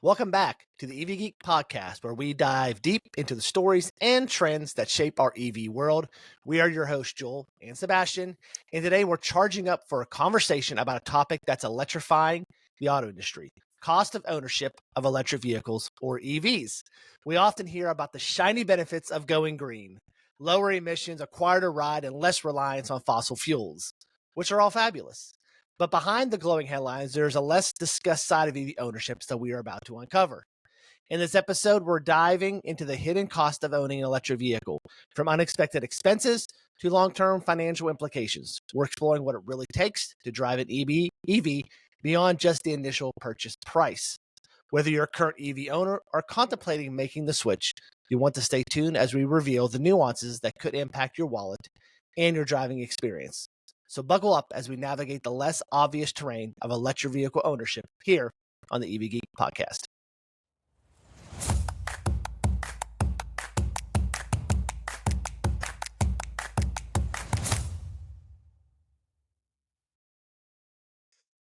Welcome back to the EV Geek podcast, where we dive deep into the stories and trends that shape our EV world. We are your hosts, Joel and Sebastian, and today we're charging up for a conversation about a topic that's electrifying the auto industry: cost of ownership of electric vehicles, or EVs. We often hear about the shiny benefits of going green: lower emissions, a quieter ride, and less reliance on fossil fuels, which are all fabulous. But behind the glowing headlines, there's a less discussed side of EV ownerships that we are about to uncover. In this episode, we're diving into the hidden cost of owning an electric vehicle, from unexpected expenses to long-term financial implications. We're exploring what it really takes to drive an EV beyond just the initial purchase price. Whether you're a current EV owner or contemplating making the switch, you want to stay tuned as we reveal the nuances that could impact your wallet and your driving experience. So buckle up as we navigate the less obvious terrain of electric vehicle ownership here on the EV Geek podcast.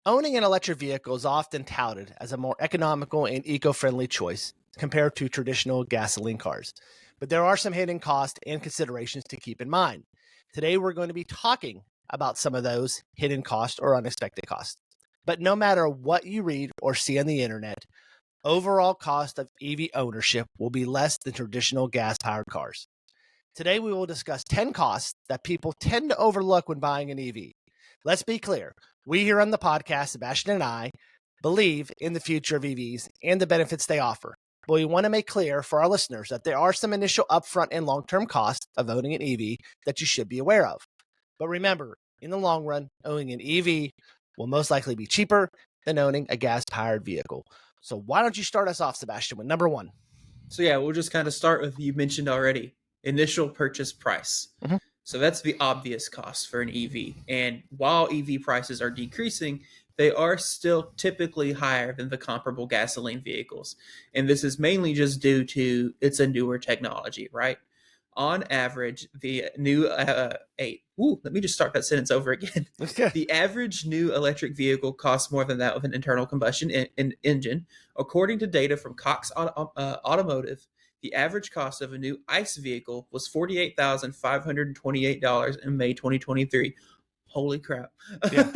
Owning an electric vehicle is often touted as a more economical and eco-friendly choice compared to traditional gasoline cars. But there are some hidden costs and considerations to keep in mind. Today, we're going to be talking about some of those hidden costs or unexpected costs. But no matter what you read or see on the internet, overall cost of EV ownership will be less than traditional gas-powered cars. Today, we will discuss 10 costs that people tend to overlook when buying an EV. Let's be clear. We here on the podcast, Sebastian and I, believe in the future of EVs and the benefits they offer. But we want to make clear for our listeners that there are some initial upfront and long-term costs of owning an EV that you should be aware of. But remember, in the long run, owning an EV will most likely be cheaper than owning a gas-powered vehicle. So why don't you start us off, Sebastian, with number one? So yeah, we'll just kind of start with, you mentioned already, initial purchase price. So that's the obvious cost for an EV. And while EV prices are decreasing, they are still typically higher than the comparable gasoline vehicles. And this is mainly just due to it's a newer technology, right? On average, the new let me just start that sentence over again. Okay. The average new electric vehicle costs more than that of an internal combustion engine. According to data from Cox Automotive, the average cost of a new ICE vehicle was $48,528 in May 2023. Holy crap. Yeah.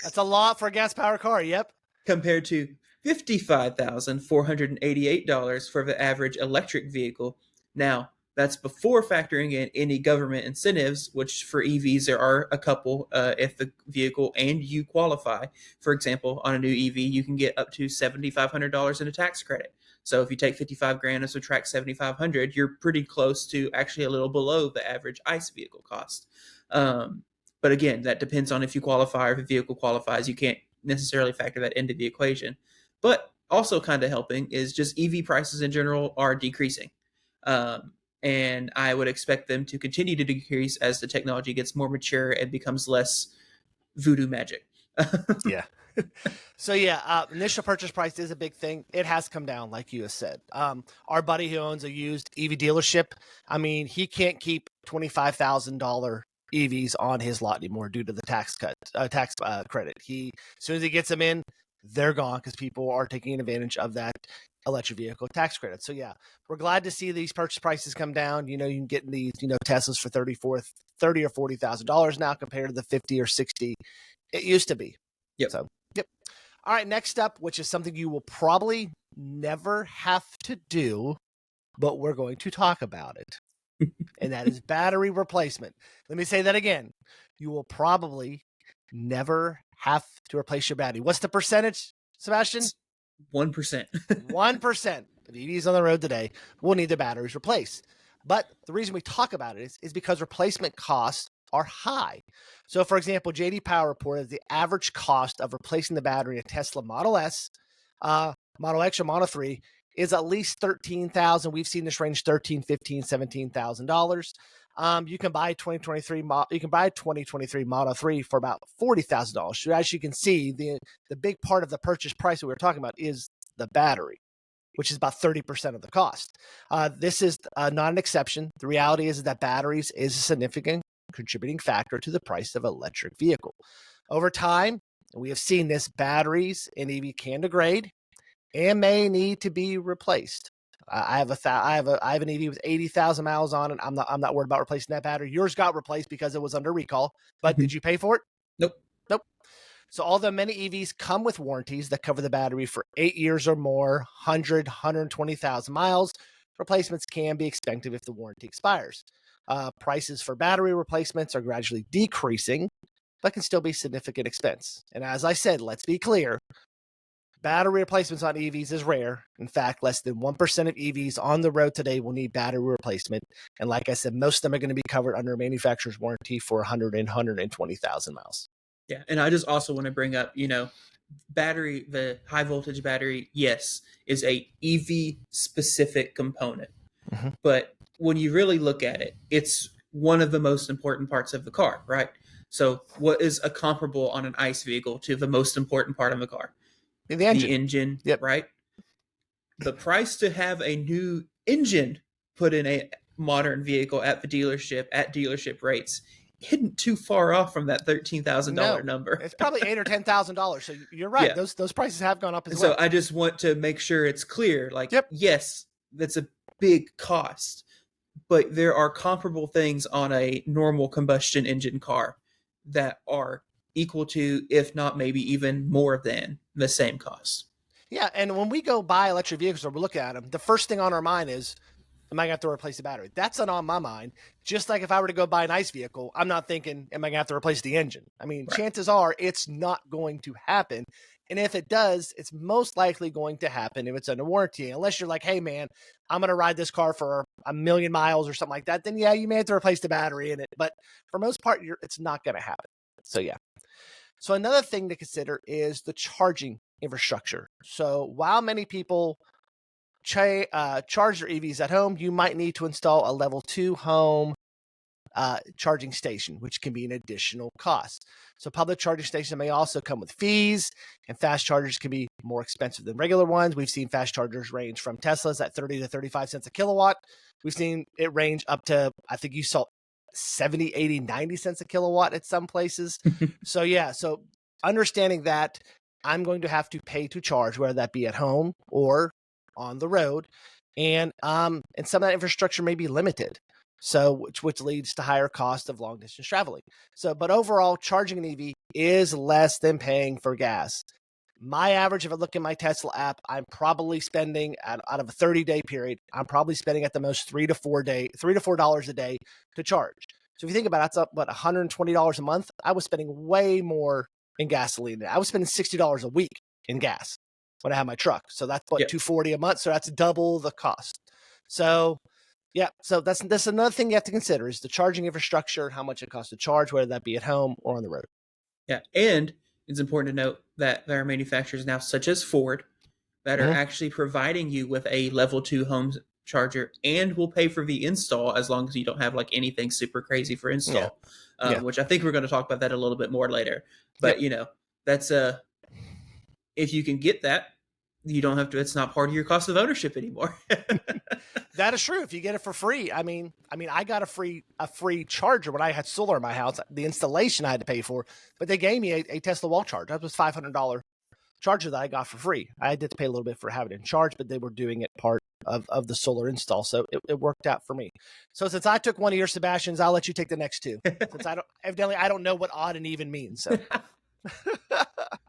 That's a lot for a gas-powered car, yep. Compared to $55,488 for the average electric vehicle. Now, that's before factoring in any government incentives, which for EVs there are a couple if the vehicle and you qualify. For example, on a new EV, you can get up to $7,500 in a tax credit. So if you take 55 grand and subtract 7,500, you're pretty close to actually a little below the average ICE vehicle cost. But again, that depends on if you qualify or if the vehicle qualifies. You can't necessarily factor that into the equation. But also kind of helping is just EV prices in general are decreasing. And I would expect them to continue to decrease as the technology gets more mature and becomes less voodoo magic. Yeah. Initial purchase price is a big thing. It has come down, like you have said. Our buddy who owns a used EV dealership, I mean, he can't keep $25,000 EVs on his lot anymore due to the tax credit. As soon as he gets them in, they're gone because people are taking advantage of that electric vehicle tax credit. So yeah, we're glad to see these purchase prices come down. You can get these, Teslas for $30,000 or $40,000 now compared to the 50 or 60 it used to be. Yep. So, yep. All right, next up, which is something you will probably never have to do, but we're going to talk about it. And that is battery replacement. Let me say that again. You will probably never have to replace your battery. What's the percentage, Sebastian? 1%. 1% of EVs on the road today will need their batteries replaced. But the reason we talk about it is because replacement costs are high. So, for example, JD Power reported the average cost of replacing the battery in a Tesla Model S, Model X, or Model 3 is at least $13,000. We've seen this range $13,000, $15,000, $17,000. You can buy 2023 Model 3 for about $40,000. So as you can see, the big part of the purchase price that we were talking about is the battery, which is about 30% of the cost. This is not an exception. The reality is that batteries is a significant contributing factor to the price of an electric vehicle. Over time, we have seen this, batteries in EV can degrade, and may need to be replaced. I have an EV with 80,000 miles on it. I'm not worried about replacing that battery. Yours got replaced because it was under recall, but did you pay for it? Nope. Nope. So although many EVs come with warranties that cover the battery for 8 years or more, 120,000 miles, replacements can be expensive if the warranty expires. Prices for battery replacements are gradually decreasing, but can still be significant expense. And as I said, let's be clear, battery replacements on EVs is rare. In fact, less than 1% of EVs on the road today will need battery replacement. And like I said, most of them are going to be covered under a manufacturer's warranty for 120,000 miles. Yeah, and I just also want to bring up, battery, the high voltage battery, yes, is a EV specific component. Mm-hmm. But when you really look at it, it's one of the most important parts of the car, right? So what is a comparable on an ICE vehicle to the most important part of the car? The engine. The engine, Yep. right? The price to have a new engine put in a modern vehicle at the dealership at dealership rates isn't too far off from that $13,000 number. It's probably $8,000 or $10,000. So you're right. Yeah. Those prices have gone up as So well. I just want to make sure it's clear. Like, yes, that's a big cost, but there are comparable things on a normal combustion engine car that are equal to, if not maybe even more than, the same cost. Yeah, and when we go buy electric vehicles or we look at them, the first thing on our mind is, am I going to have to replace the battery? That's not on my mind. Just like if I were to go buy an ICE vehicle, I'm not thinking, am I going to have to replace the engine? I mean, chances are it's not going to happen. And if it does, it's most likely going to happen if it's under warranty. Unless you're like, hey, man, I'm going to ride this car for 1,000,000 miles or something like that, then yeah, you may have to replace the battery in it. But for most part, it's not going to happen. So yeah. So another thing to consider is the charging infrastructure. So while many people charge their EVs at home, you might need to install a level 2 home charging station, which can be an additional cost. So public charging stations may also come with fees, and fast chargers can be more expensive than regular ones. We've seen fast chargers range from Teslas at 30 to 35 cents a kilowatt. We've seen it range up to, I think you saw 70, 80, 90 cents a kilowatt at some places. So yeah, so understanding that I'm going to have to pay to charge, whether that be at home or on the road, and some of that infrastructure may be limited. So which leads to higher cost of long distance traveling. So, but overall, charging an EV is less than paying for gas. My average, if I look at my Tesla app, I'm probably spending out of a 30-day period, I'm probably spending at the most $3 to $4 a day to charge. So if you think about it, that's up about $120 a month. I was spending way more in gasoline. I was spending $60 a week in gas when I had my truck. So that's what, $240 a month. So that's double the cost. So yeah, so that's another thing you have to consider is the charging infrastructure, how much it costs to charge, whether that be at home or on the road. Yeah, and it's important to note that there are manufacturers now, such as Ford, that are actually providing you with a level 2 home charger and will pay for the install as long as you don't have like anything super crazy for install, which I think we're going to talk about that a little bit more later. But that's if you can get that, you don't have to. It's not part of your cost of ownership anymore. That is true. If you get it for free, I mean, I got a free charger when I had solar in my house. The installation I had to pay for, but they gave me a Tesla wall charger. That was $500 charger that I got for free. I did pay a little bit for having it in charge, but they were doing it part of the solar install, so it worked out for me. So since I took one of your Sebastians, I'll let you take the next two. Since I don't know what odd and even means. So.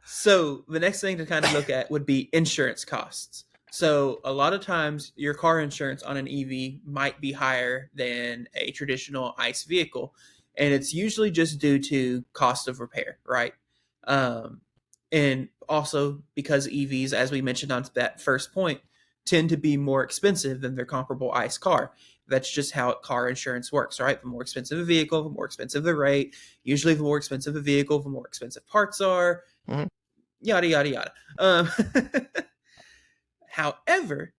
So the next thing to kind of look at would be insurance costs. So a lot of times your car insurance on an EV might be higher than a traditional ICE vehicle. And it's usually just due to cost of repair, right? And also because EVs, as we mentioned on that first point, tend to be more expensive than their comparable ICE car. That's just how car insurance works, right? The more expensive a vehicle, the more expensive the rate. Usually the more expensive a vehicle, the more expensive parts are. Yada, yada, yada. However,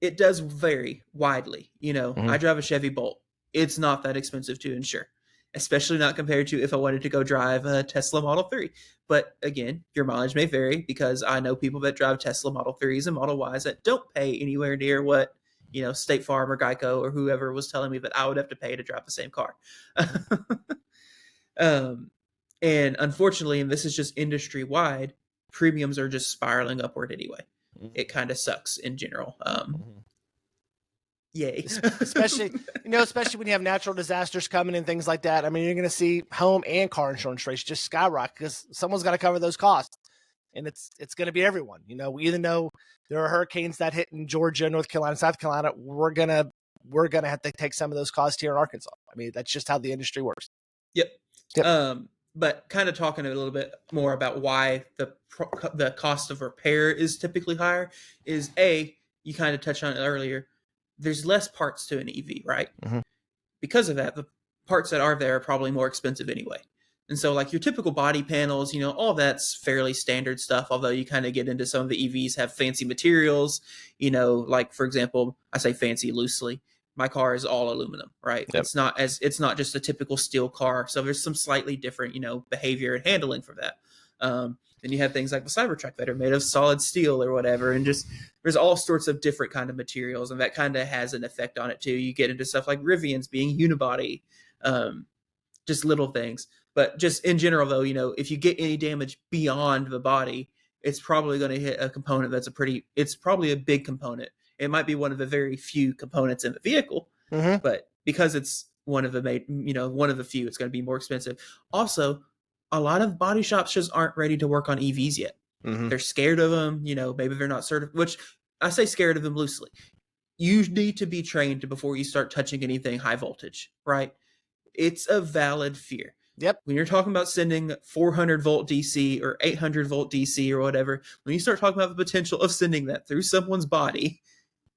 it does vary widely. I drive a Chevy Bolt. It's not that expensive to insure, especially not compared to if I wanted to go drive a Tesla Model 3. But again, your mileage may vary because I know people that drive Tesla Model 3s and Model Ys that don't pay anywhere near what, State Farm or Geico or whoever was telling me that I would have to pay to drive the same car. And unfortunately, and this is just industry wide, premiums are just spiraling upward anyway. it kind of sucks in general. Yay. especially especially when you have natural disasters coming and things like that. I mean, you're going to see home and car insurance rates just skyrocket because someone's got to cover those costs, and it's going to be everyone. We even know there are hurricanes that hit in Georgia, North Carolina, South Carolina. We're gonna have to take some of those costs here in Arkansas. I mean, that's just how the industry works. Yep. Yep. But kind of talking a little bit more about why the cost of repair is typically higher is you kind of touched on it earlier. There's less parts to an EV, right? Mm-hmm. Because of that, the parts that are there are probably more expensive anyway. And so like your typical body panels, all that's fairly standard stuff, although you kind of get into some of the EVs have fancy materials, like for example, I say fancy loosely. My car is all aluminum, right? Yep. It's not just a typical steel car. So there's some slightly different, behavior and handling for that. Then you have things like the Cybertruck that are made of solid steel or whatever, and just there's all sorts of different kind of materials, and that kind of has an effect on it too. You get into stuff like Rivians being unibody, just little things. But just in general, though, if you get any damage beyond the body, it's probably going to hit a component it's probably a big component. It might be one of the very few components in the vehicle, but because it's one of the few, it's going to be more expensive. Also, a lot of body shops just aren't ready to work on EVs yet. They're scared of them. Maybe they're not certified, which I say scared of them loosely. You need to be trained before you start touching anything high voltage, right? It's a valid fear. Yep. When you're talking about sending 400 volt DC or 800 volt DC or whatever, when you start talking about the potential of sending that through someone's body,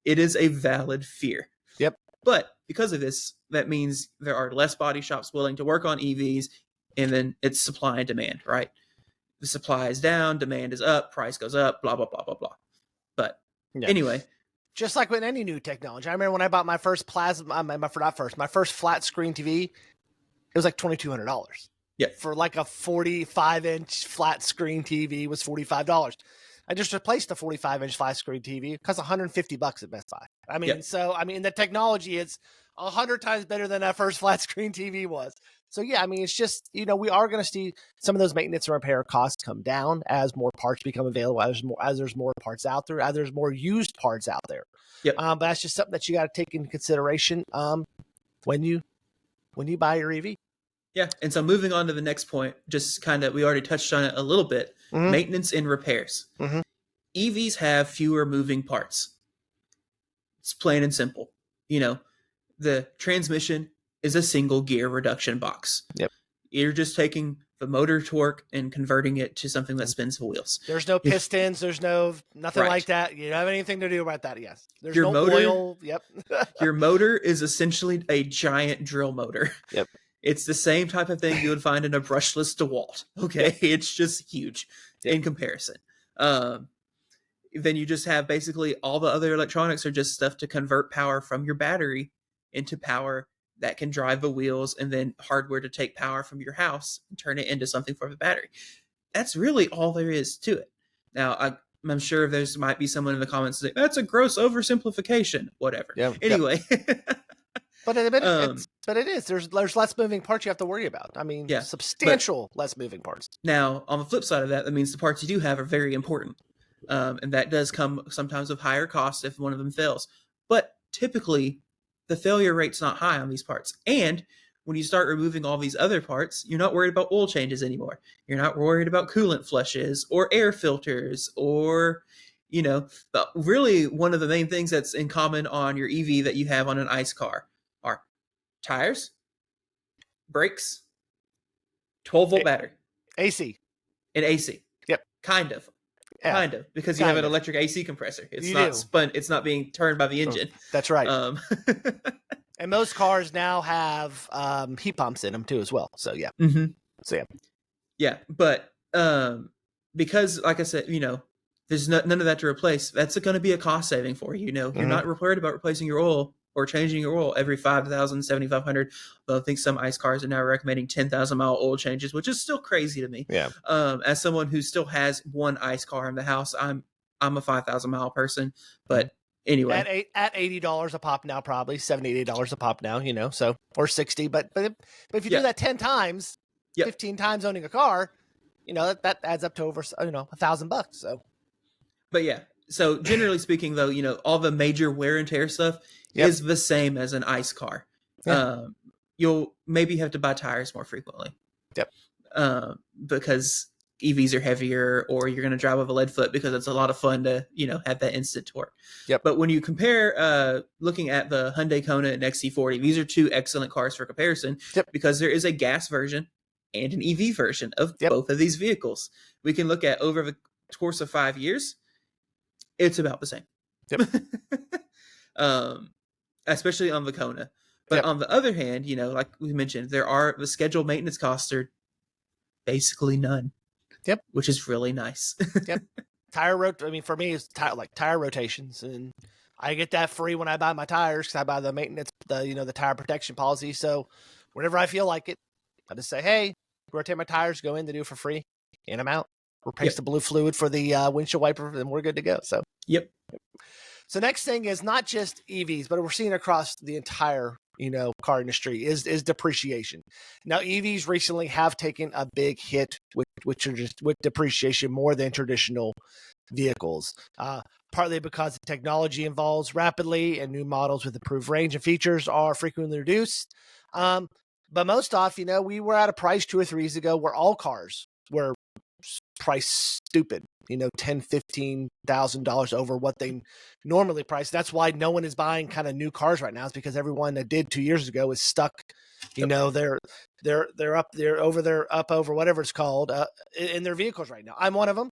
it is a valid fear. Yep. But because of this, that means there are less body shops willing to work on EVs, and then it's supply and demand, right? The supply is down, demand is up, price goes up, blah, blah, blah, blah, blah. But anyway. Just like with any new technology. I remember when I bought my first my first flat screen TV, it was like $2,200. Yeah. For like a 45-inch flat screen TV was $45. I just replaced the 45-inch flat screen TV. It costs $150 at Best Buy. I mean, the technology is 100 times better than that first flat screen TV was. So yeah, I mean, it's just, we are going to see some of those maintenance and repair costs come down as more parts become available, as there's more parts out there, as there's more used parts out there. Yep. But that's just something that you got to take into consideration when you buy your EV. Yeah. And so moving on to the next point, just kind of, we already touched on it a little bit, maintenance and repairs. EVs have fewer moving parts. It's plain and simple. The transmission is a single gear reduction box. Yep. You're just taking the motor torque and converting it to something that spins the wheels. There's no pistons. There's nothing Right. like that. You don't have anything to do about that. Yes. There's Your no motor- oil. Yep. Your motor is essentially a giant drill motor. Yep. It's the same type of thing you would find in a brushless DeWalt. Okay. It's just huge in comparison. Then you just have basically all the other electronics are just stuff to convert power from your battery into power that can drive the wheels, and then hardware to take power from your house and turn it into something for the battery. That's really all there is to it. Now, I'm sure might be someone in the comments that that's a gross oversimplification, whatever. Yeah. Anyway. But it is. There's less moving parts you have to worry about. I mean, substantial less moving parts. Now, on the flip side of that means the parts you do have are very important. And that does come sometimes with higher costs if one of them fails. But typically, the failure rate's not high on these parts. And when you start removing all these other parts, you're not worried about oil changes anymore. You're not worried about coolant flushes or air filters or, really one of the main things that's in common on your EV that you have on an ICE car are tires, brakes, 12-volt battery. AC. And AC. Yep. Kind of. Yeah. Kind of, because you have an electric AC compressor. It's not spun. It's not being turned by the engine. That's right. And most cars now have heat pumps in them too, as well. So yeah. So yeah. Yeah, but because, like I said, there's none of that to replace. That's going to be a cost saving for you. You're not worried about replacing your oil or changing your oil every 5,000, 7,500. Though I think some ICE cars are now recommending 10,000 mile oil changes, which is still crazy to me. Yeah. As someone who still has one ICE car in the house, I'm a 5,000 mile person. But anyway, at $80 a pop now, probably $70, $80 a pop now. So or 60. But if you do that 10 times, 15 times owning a car, that adds up to over $1,000. So. But yeah, So generally speaking, though, all the major wear and tear stuff Yep. is the same as an ICE car. Yeah. You'll maybe have to buy tires more frequently. Yep. Because EVs are heavier, or you're going to drive with a lead foot because it's a lot of fun to, have that instant torque. Yep. But when you compare, looking at the Hyundai Kona and XC40, these are two excellent cars for comparison. Yep. Because there is a gas version and an EV version of Yep. both of these vehicles. We can look at over the course of 5 years, it's about the same. Yep. Especially on the Kona. But Yep. on the other hand, like we mentioned, the scheduled maintenance costs are basically none. Yep. Which is really nice. Yep. For me, it's tire rotations, and I get that free when I buy my tires because I buy the maintenance, the tire protection policy. So whenever I feel like it, I just say, hey, rotate my tires, go in, they do it for free, and I'm out. Replace the blue fluid for the windshield wiper, and we're good to go. So yep. So next thing is not just EVs, but we're seeing across the entire car industry is depreciation. Now EVs recently have taken a big hit with depreciation more than traditional vehicles, partly because the technology evolves rapidly and new models with improved range and features are frequently reduced. But most often, we were at a price 2 or 3 years ago where all cars were priced stupid, $10,000-$15,000 over what they normally price. That's why no one is buying kind of new cars right now. It's because everyone that did 2 years ago is stuck. They're up over whatever it's called in their vehicles right now. I'm one of them.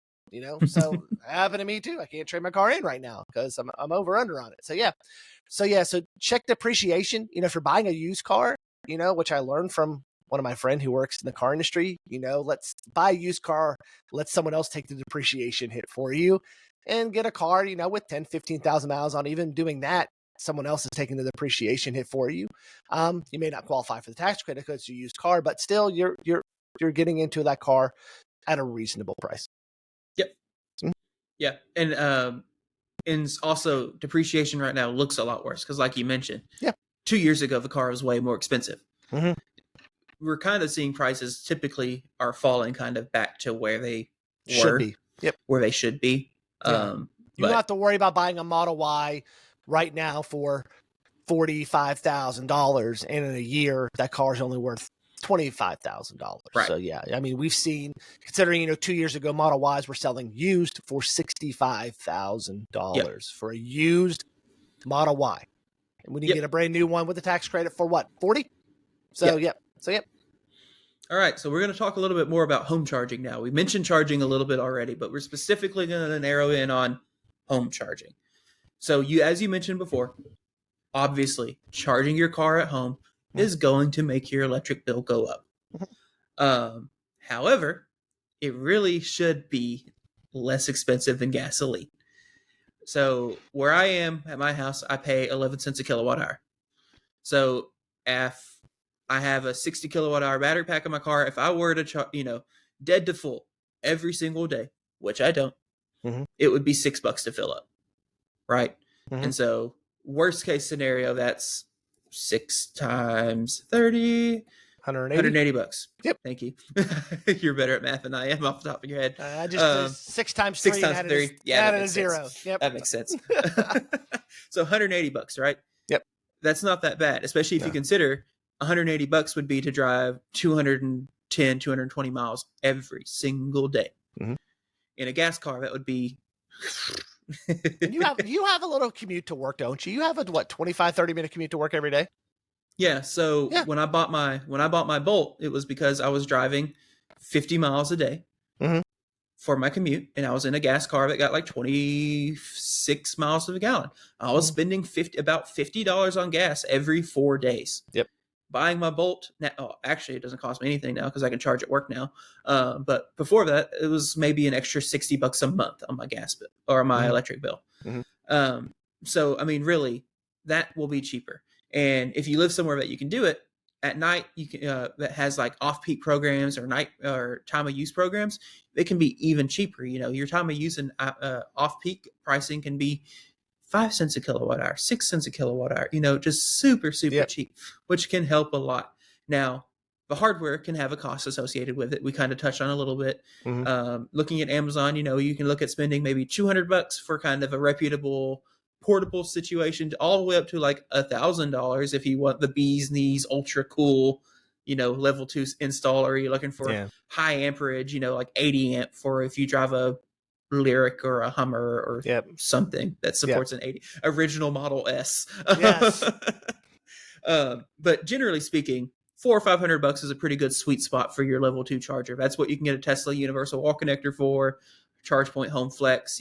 So it happened to me too. I can't trade my car in right now because I'm over under on it. So check depreciation. If you're buying a used car, which I learned from one of my friend who works in the car industry, let's buy a used car, let someone else take the depreciation hit for you and get a car, with 10, 15,000 miles on. Even doing that, someone else is taking the depreciation hit for you. You may not qualify for the tax credit because it's a used car, but still you're getting into that car at a reasonable price. Yep. Mm-hmm. Yeah. And also depreciation right now looks a lot worse because like you mentioned, 2 years ago, the car was way more expensive. Mm-hmm. We're kind of seeing prices typically are falling kind of back to where they should be. Yep. Where they should be. Yeah. You don't have to worry about buying a Model Y right now for $45,000, and in a year that car is only worth $25,000. Right. So yeah, we've seen, considering 2 years ago Model Ys were selling used for $65,000 for a used Model Y, and when you get a brand new one with a tax credit for what, 40? So yep. All right, so we're going to talk a little bit more about home charging now. We mentioned charging a little bit already, but we're specifically going to narrow in on home charging. So as you mentioned before, obviously charging your car at home is going to make your electric bill go up. However, it really should be less expensive than gasoline. So where I am at my house, I pay 11 cents a kilowatt hour. So if I have a 60 kilowatt hour battery pack in my car, if I were to, dead to full every single day, which I don't, it would be $6 to fill up. Right. And so worst case scenario, that's 6 times 30, 180 bucks. Yep. Thank you. You're better at math than I am off the top of your head. I just 6 times 3. 6 times 3. Yeah, that is zero. Yep. That makes sense. So $180, right? Yep. That's not that bad, especially if you consider $180 would be to drive 210, 220 miles every single day. In a gas car, that would be. And you have a little commute to work, don't you? You have a 25-30 minute commute to work every day? Yeah. So when I bought my Bolt, it was because I was driving 50 miles a day for my commute, and I was in a gas car that got like 26 miles to the gallon. I was spending about $50 on gas every 4 days. Yep. Buying my Bolt now, actually, it doesn't cost me anything now because I can charge at work now. But before that, it was maybe an extra $60 a month on my gas bill or my electric bill. So really, that will be cheaper. And if you live somewhere that you can do it at night, you can that has like off-peak programs or night or time of use programs, they can be even cheaper. Your time of use and off-peak pricing can be 5 cents a kilowatt hour, 6 cents a kilowatt hour, just super cheap, which can help a lot. Now, the hardware can have a cost associated with it. We kind of touched on a little bit. Mhm. Looking at Amazon, you can look at spending maybe $200 for kind of a reputable portable situation, all the way up to like $1,000 if you want the bee's knees ultra cool, level 2 installer. You're looking for Yeah. high amperage, like 80 amp for if you drive a Lyric or a Hummer or Yep. something that Yep. supports an 80 original Model S. Yes. But generally speaking, $400 or $500 is a pretty good sweet spot for your level 2 charger. That's what you can get a Tesla universal wall connector for, ChargePoint Home Flex,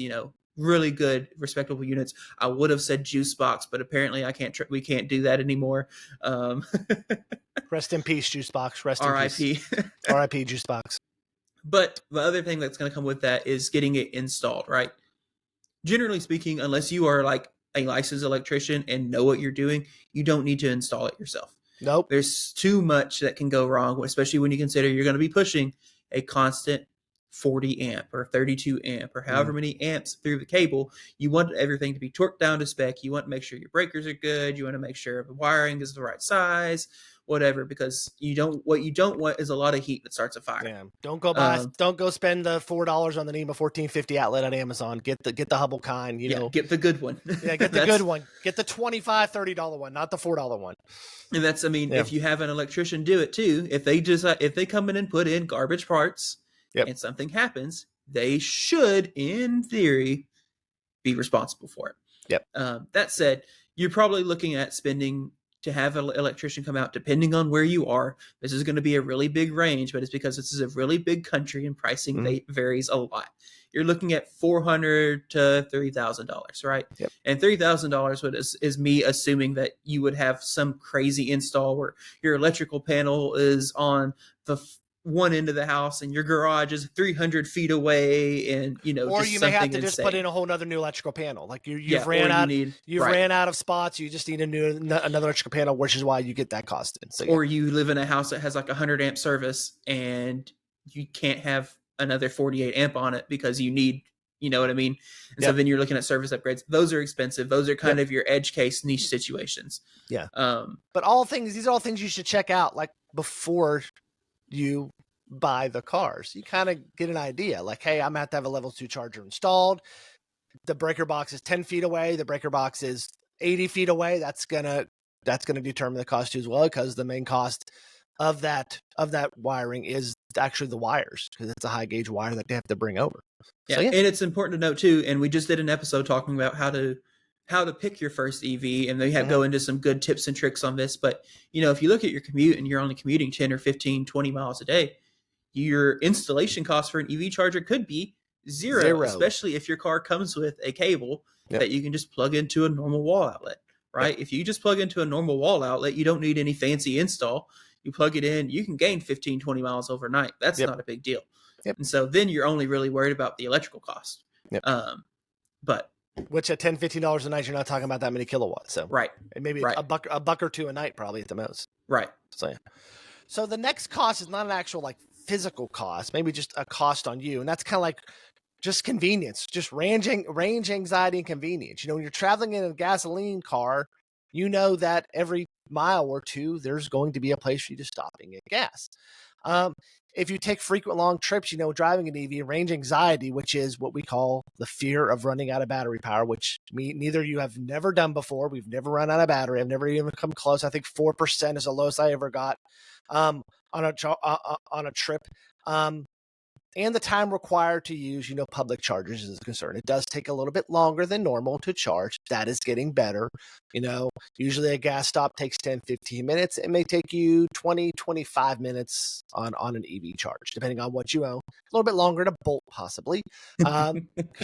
really good, respectable units. I would have said Juice Box, but apparently we can't do that anymore. Rest in peace, Juice Box. Rest in peace. RIP. RIP, Juice Box. But the other thing that's going to come with that is getting it installed, right? Generally speaking, unless you are like a licensed electrician and know what you're doing, you don't need to install it yourself. Nope. There's too much that can go wrong, especially when you consider you're going to be pushing a constant 40 amp or 32 amp or however many amps through the cable. You want everything to be torqued down to spec. You want to make sure your breakers are good. You want to make sure the wiring is the right size, whatever, because what you don't want is a lot of heat that starts a fire. Yeah. Don't go spend the $4 on the NEMA 1450 outlet at Amazon. Get the Hubble kind, Get the good one. Yeah, get the good one. Get the $25, $30 one, not the $4 one. And that's, if you have an electrician do it too, if they come in and put in garbage parts and something happens, they should, in theory, be responsible for it. Yep. That said, you're probably looking at spending to have an electrician come out, depending on where you are. This is going to be a really big range, but it's because this is a really big country and pricing varies a lot. You're looking at $400 to $3,000, right? Yep. And $3,000 is me assuming that you would have some crazy install where your electrical panel is on the one end of the house and your garage is 300 feet away, and or just you may have to insane. just put in a whole nother new electrical panel. Like you've ran out of spots. You just need another electrical panel, which is why you get that cost in. So, or you live in a house that has like 100 amp service and you can't have another 48 amp on it because you need, you know what I mean? And so then you're looking at service upgrades. Those are expensive. Those are kind of your edge case niche situations. Yeah. But these are all things you should check out like before you buy the cars. You kind of get an idea like, hey, I'm gonna have to have a level 2 charger installed. The breaker box is 10 feet away. The breaker box is 80 feet away. That's gonna determine the cost too as well, because the main cost of that wiring is actually the wires, because it's a high gauge wire that they have to bring over. Yeah. And it's important to note too, and we just did an episode talking about how to pick your first EV, and they go into some good tips and tricks on this. But if you look at your commute and you're only commuting 10 or 15, 20 miles a day, your installation cost for an EV charger could be zero. Especially if your car comes with a cable that you can just plug into a normal wall outlet, right? If you just plug into a normal wall outlet, you don't need any fancy install. You plug it in, you can gain 15, 20 miles overnight. That's not a big deal. And so then you're only really worried about the electrical cost. But which at $10, $15 a night, you're not talking about that many kilowatts. So maybe a buck or two a night, probably at the most. Right. So the next cost is not an actual like physical cost, maybe just a cost on you, and that's kind of like just convenience, just range anxiety and convenience. When you're traveling in a gasoline car, that every mile or two there's going to be a place for you to stop and get gas. If you take frequent long trips, driving an EV, range anxiety, which is what we call the fear of running out of battery power, which neither you have never done before. We've never run out of battery. I've never even come close. I think 4% is the lowest I ever got on a trip. And the time required to use, public chargers is a concern. It does take a little bit longer than normal to charge. That is getting better. Usually a gas stop takes 10, 15 minutes. It may take you 20, 25 minutes on an EV charge, depending on what you own. A little bit longer to bolt, possibly, because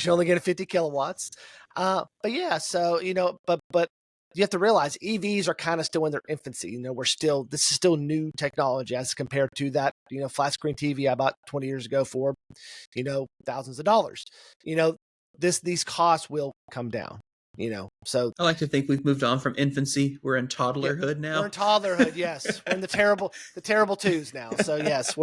you only get 50 kilowatts. But yeah, so, but you have to realize EVs are kind of still in their infancy. This is still new technology as compared to that, flat screen TV I bought 20 years ago for, thousands of dollars. These costs will come down, so I like to think we've moved on from infancy. We're in toddlerhood now. We're in toddlerhood. Yes. We're in the terrible twos now. So yes,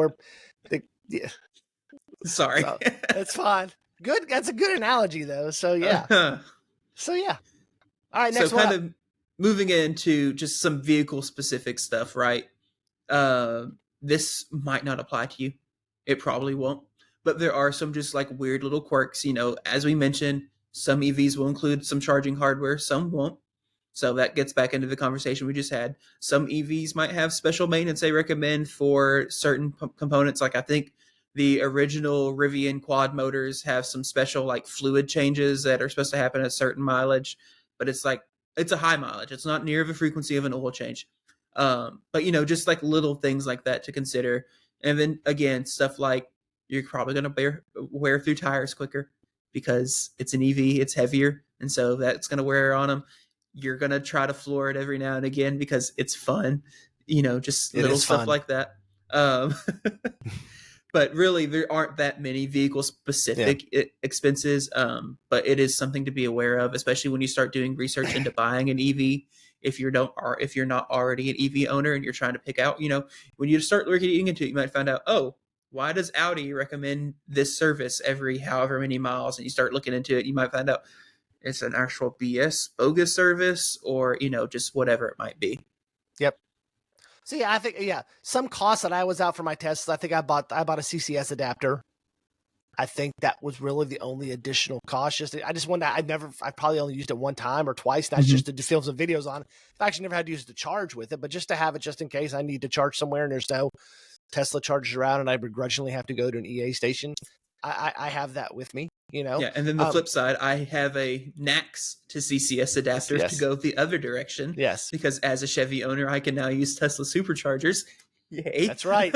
sorry. So, it's fine. Good. That's a good analogy though. So yeah. All right. Next so kind of moving into just some vehicle specific stuff, right? this might not apply to you. It probably won't. But there are some just like weird little quirks. As we mentioned, some EVs will include some charging hardware, some won't. So that gets back into the conversation we just had. Some EVs might have special maintenance they recommend for certain components. Like I think the original Rivian quad motors have some special like fluid changes that are supposed to happen at a certain mileage, but it's a high mileage. It's not near the frequency of an oil change. But just like little things like that to consider. And then again, stuff like you're probably going to wear through tires quicker because it's an EV, it's heavier, and so that's going to wear on them. You're going to try to floor it every now and again because it's fun, just little stuff like that. But really, there aren't that many vehicle-specific expenses, but it is something to be aware of, especially when you start doing research into buying an EV. If you're not already an EV owner and you're trying to pick out, when you start looking into it, you might find out, oh, why does Audi recommend this service every however many miles? And you start looking into it, you might find out it's an actual bogus service, or just whatever it might be. Yep. So yeah, I think some costs that I was out for my tests. I think I bought a CCS adapter. I think that was really the only additional cost. I probably only used it one time or twice. That's just to film some videos on. I've actually never had to use it to charge with it, but just to have it just in case I need to charge somewhere and there's no Tesla chargers around and I begrudgingly have to go to an EA station. I have that with me, Yeah, and then the flip side, I have a NACS to CCS adapter to go the other direction. Yes. Because as a Chevy owner, I can now use Tesla superchargers. Yay. That's right.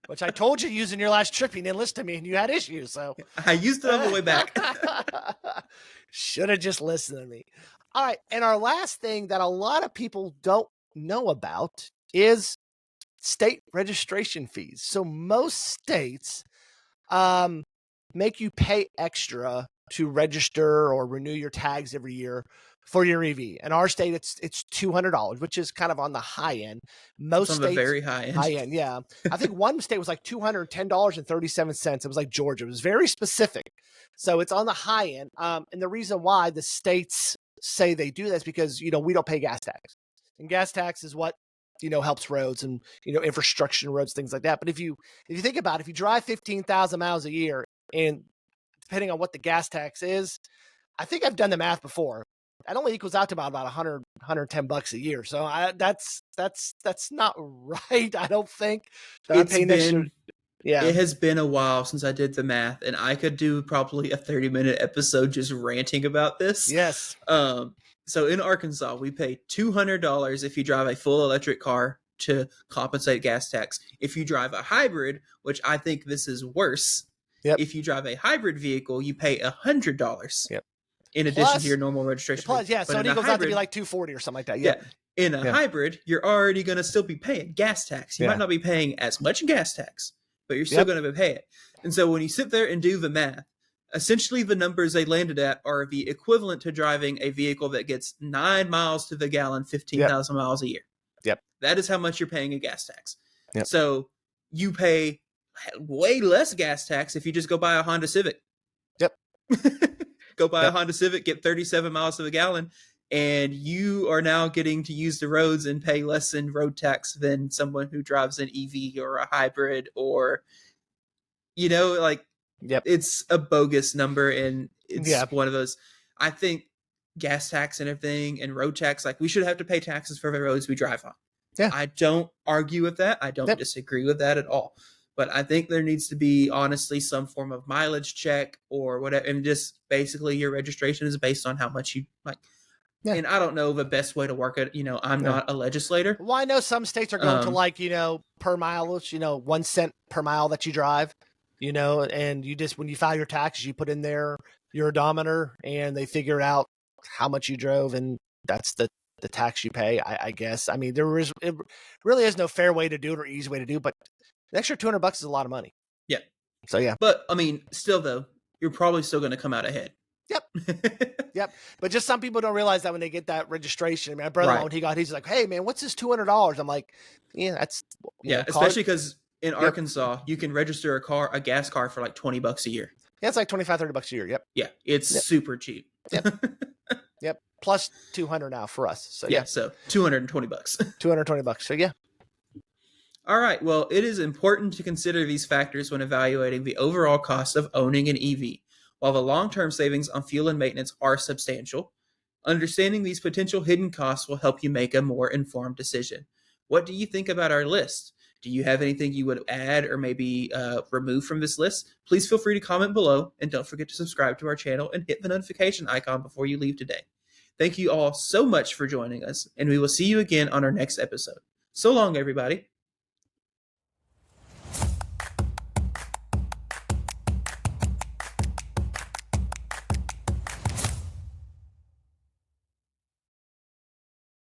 Which I told you using your last trip, you didn't listen to me and you had issues. So I used it on the way back. Should have just listened to me. All right. And our last thing that a lot of people don't know about is state registration fees. So most states make you pay extra to register or renew your tags every year for your EV. In our state, it's $200, which is kind of on the high end. Most states, the very high end. Yeah. I think one state was like $210.37. It was like Georgia. It was very specific. So it's on the high end. And the reason why the states say they do this because, we don't pay gas tax. And gas tax is what helps roads and, infrastructure and roads, things like that. But if you think about it, if you drive 15,000 miles a year and depending on what the gas tax is, I think I've done the math before. That only equals out to about $100, $110 a year. So that's not right. I don't think that I'm paying extra. Yeah. It has been a while since I did the math, and I could do probably a 30-minute episode just ranting about this. Yes. So in Arkansas, we pay $200 if you drive a full electric car to compensate gas tax. If you drive a hybrid, which I think this is worse, if you drive a hybrid vehicle, you pay $100 in addition to your normal registration. Plus, so it equals out to be like $240 or something like that. Yeah. In a hybrid, you're already going to still be paying gas tax. You might not be paying as much gas tax, but you're still going to pay it. And so when you sit there and do the math, essentially the numbers they landed at are the equivalent to driving a vehicle that gets 9 miles to the gallon, 15,000 miles a year. Yep. That is how much you're paying in gas tax. Yep. So you pay way less gas tax if you just go buy a Honda Civic. Yep. Go buy a Honda Civic, get 37 miles to the gallon, and you are now getting to use the roads and pay less in road tax than someone who drives an EV or a hybrid or, it's a bogus number, and it's one of those. I think gas tax and everything and road tax, we should have to pay taxes for the roads we drive on. Yeah. I don't argue with that. I don't disagree with that at all. But I think there needs to be, honestly, some form of mileage check or whatever. And just basically your registration is based on how much you like. Yeah. And I don't know the best way to work it. I'm not a legislator. Well, I know some states are going to per mileage, 1 cent per mile that you drive, and you just, when you file your taxes, you put in there your odometer and they figure out how much you drove. And that's the tax you pay, I guess. I mean, it really is no fair way to do it or easy way to do it, but the extra $200 is a lot of money. Yeah. So, yeah. But, I mean, still, though, you're probably still going to come out ahead. Yep. Yep. But just some people don't realize that when they get that registration. I mean, my brother-in-law, he's like, hey, man, what's this $200? I'm like, that's. Especially because in Arkansas, you can register a gas car for like $20 a year. Yeah, it's like $25, $30 a year. Yep. Yeah. It's super cheap. Yep. Yep. Plus $200 now for us. So, so $220. $220. So, yeah. All right, well, it is important to consider these factors when evaluating the overall cost of owning an EV. While the long term savings on fuel and maintenance are substantial, understanding these potential hidden costs will help you make a more informed decision. What do you think about our list? Do you have anything you would add or maybe remove from this list? Please feel free to comment below, and don't forget to subscribe to our channel and hit the notification icon before you leave today. Thank you all so much for joining us, and we will see you again on our next episode. So long, everybody.